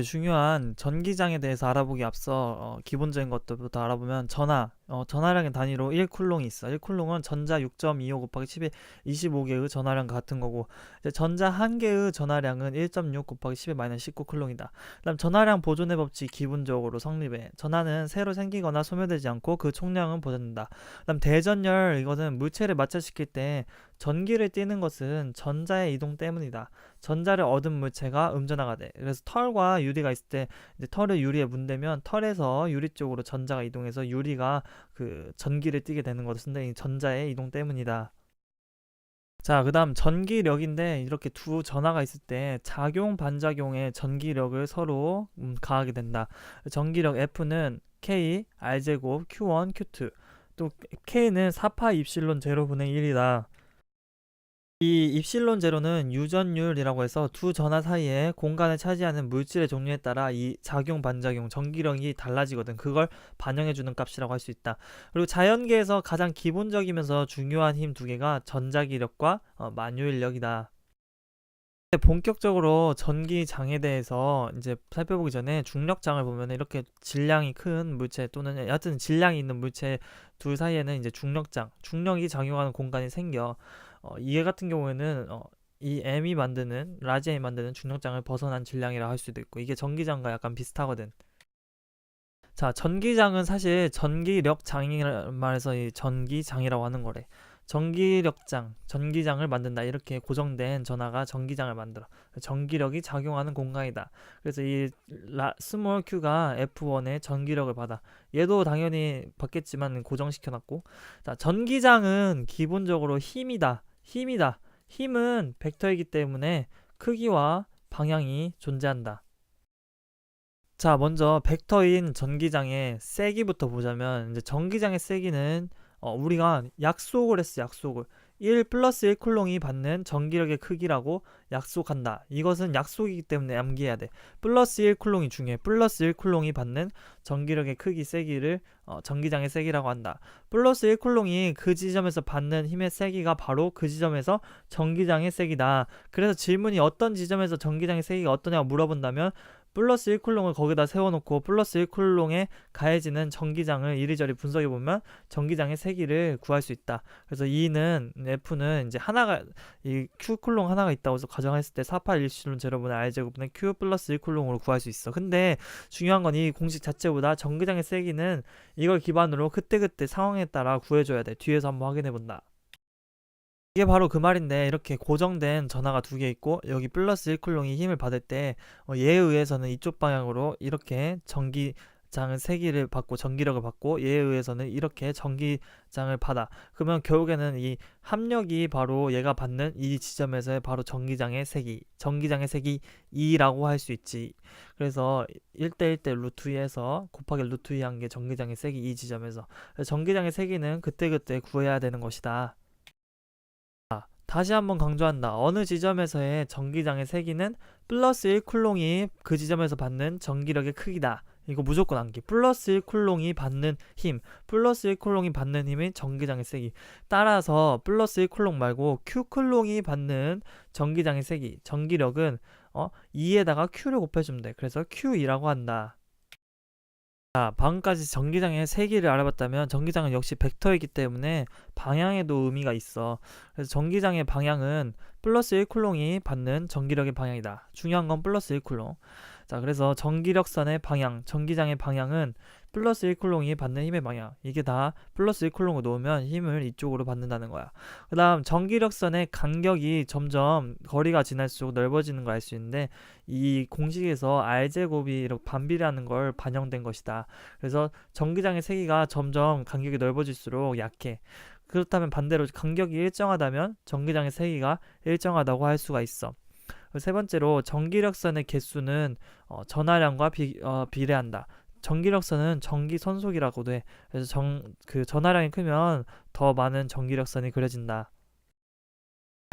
중요한 전기장에 대해서 알아보기 앞서 기본적인 것들부터 알아보면 전하량의 단위로 1쿨롱이 있어. 1쿨롱은 전자 6.25 곱하기 10의 25개의 전하량 같은 거고, 이제 전자 한 개의 전하량은 1.6 곱하기 10의 마이너스 19쿨롱이다. 그다음 전하량 보존의 법칙 기본적으로 성립해. 전하는 새로 생기거나 소멸되지 않고 그 총량은 보존된다. 그다음 대전열, 이거는 물체를 마찰시킬 때 전기를 띠는 것은 전자의 이동 때문이다. 전자를 얻은 물체가 음전화가 돼. 그래서 털과 유리가 있을 때 이제 털을 유리에 문대면 털에서 유리 쪽으로 전자가 이동해서 유리가 그 전기를 띠게 되는 것은 이 전자의 이동 때문이다. 자, 그 다음 전기력인데, 이렇게 두 전하가 있을 때 작용 반작용의 전기력을 서로 가하게 된다. 전기력 F는 K, R제곱, Q1, Q2. 또 K는 4파 입실론 제로분의 1이다. 이 입실론 제로는 유전율이라고 해서 두 전하 사이에 공간을 차지하는 물질의 종류에 따라 이 작용 반작용 전기력이 달라지거든. 그걸 반영해주는 값이라고 할 수 있다. 그리고 자연계에서 가장 기본적이면서 중요한 힘 두 개가 전자기력과 만유인력이다. 본격적으로 전기장에 대해서 이제 살펴보기 전에 중력장을 보면 이렇게 질량이 큰 물체 또는 여하튼 질량이 있는 물체 둘 사이에는 이제 중력이 작용하는 공간이 생겨. 이해 같은 경우에는 이 M이 만드는 라지 M이 만드는 중력장을 벗어난 질량이라 할 수도 있고, 이게 전기장과 약간 비슷하거든. 자, 전기장은 사실 전기력장이라 말해서 이 전기장이라고 하는 거래. 전기력장, 전기장을 만든다. 이렇게 고정된 전하가 전기장을 만들어. 전기력이 작용하는 공간이다. 그래서 이 스몰 q가 F1의 전기력을 받아. 얘도 당연히 받겠지만 고정시켜놨고. 자, 전기장은 기본적으로 힘이다. 힘은 벡터이기 때문에 크기와 방향이 존재한다. 자, 먼저 벡터인 전기장의 세기부터 보자면, 이제 전기장의 세기는 우리가 약속을 했어. 약속을 1 플러스 1 쿨롱이 받는 전기력의 크기라고 약속한다. 이것은 약속이기 때문에 암기해야 돼. 플러스 1 쿨롱이 중요해. 플러스 1 쿨롱이 받는 전기력의 크기 세기를 전기장의 세기라고 한다. 플러스 1 쿨롱이 그 지점에서 받는 힘의 세기가 바로 그 지점에서 전기장의 세기다. 그래서 질문이 어떤 지점에서 전기장의 세기가 어떠냐고 물어본다면, 플러스 1쿨롱을 거기다 세워놓고 플러스 1쿨롱에 가해지는 전기장을 이리저리 분석해보면 전기장의 세기를 구할 수 있다. 그래서 F는 이제 이 Q쿨롱 하나가 있다고 해서 가정했을 때 481실론 제로분의 R제곱분의 Q 플러스 1쿨롱으로 구할 수 있어. 근데 중요한 건 이 공식 자체보다 전기장의 세기는 이걸 기반으로 그때그때 상황에 따라 구해줘야 돼. 뒤에서 한번 확인해본다. 이게 바로 그 말인데, 이렇게 고정된 전하가 두 개 있고 여기 플러스 1쿨롱이 힘을 받을 때 얘에 의해서는 이쪽 방향으로 이렇게 전기장을 세기를 받고 전기력을 받고, 얘에 의해서는 이렇게 전기장을 받아. 그러면 결국에는 이 합력이 바로 얘가 받는 이 지점에서의 바로 전기장의 세기 2라고 할 수 있지. 그래서 1대1대 루트 2에서 곱하기 루트 2 한 게 전기장의 세기 이 지점에서. 전기장의 세기는 그때그때 구해야 되는 것이다. 다시 한번 강조한다. 어느 지점에서의 전기장의 세기는 플러스 1쿨롱이 그 지점에서 받는 전기력의 크기다. 이거 무조건 암기. 플러스 1쿨롱이 받는 힘, 플러스 1쿨롱이 받는 힘이 전기장의 세기. 따라서 플러스 1쿨롱 말고 Q쿨롱이 받는 전기장의 세기, 전기력은 2에다가 Q를 곱해주면 돼. 그래서 Q2라고 한다. 자, 방금까지 전기장의 세기를 알아봤다면, 전기장은 역시 벡터이기 때문에 방향에도 의미가 있어. 그래서 전기장의 방향은 플러스 1쿨롱이 받는 전기력의 방향이다. 중요한 건 플러스 1쿨롱. 자, 그래서 전기력선의 방향, 전기장의 방향은 플러스 1쿨롱이 받는 힘의 방향. 이게 다 플러스 1쿨롱을 놓으면 힘을 이쪽으로 받는다는 거야. 그 다음 전기력선의 간격이 점점 거리가 지날수록 넓어지는 걸 알 수 있는데, 이 공식에서 R제곱이 이렇게 반비례하는 걸 반영된 것이다. 그래서 전기장의 세기가 점점 간격이 넓어질수록 약해. 그렇다면 반대로 간격이 일정하다면 전기장의 세기가 일정하다고 할 수가 있어. 세 번째로 전기력선의 개수는 전하량과 비례한다. 전기력선은 전기선속이라고도 해. 그래서 그 전하량이 크면 더 많은 전기력선이 그려진다.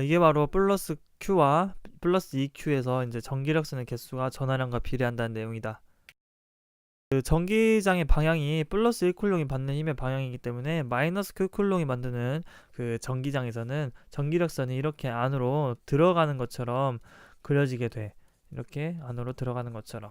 이게 바로 플러스 Q와 플러스 2Q에서 이제 전기력선의 개수가 전하량과 비례한다는 내용이다. 그 전기장의 방향이 플러스 1쿨롱이 받는 힘의 방향이기 때문에 마이너스 Q쿨롱이 만드는 그 전기장에서는 전기력선이 이렇게 안으로 들어가는 것처럼 그려지게 돼. 이렇게 안으로 들어가는 것처럼.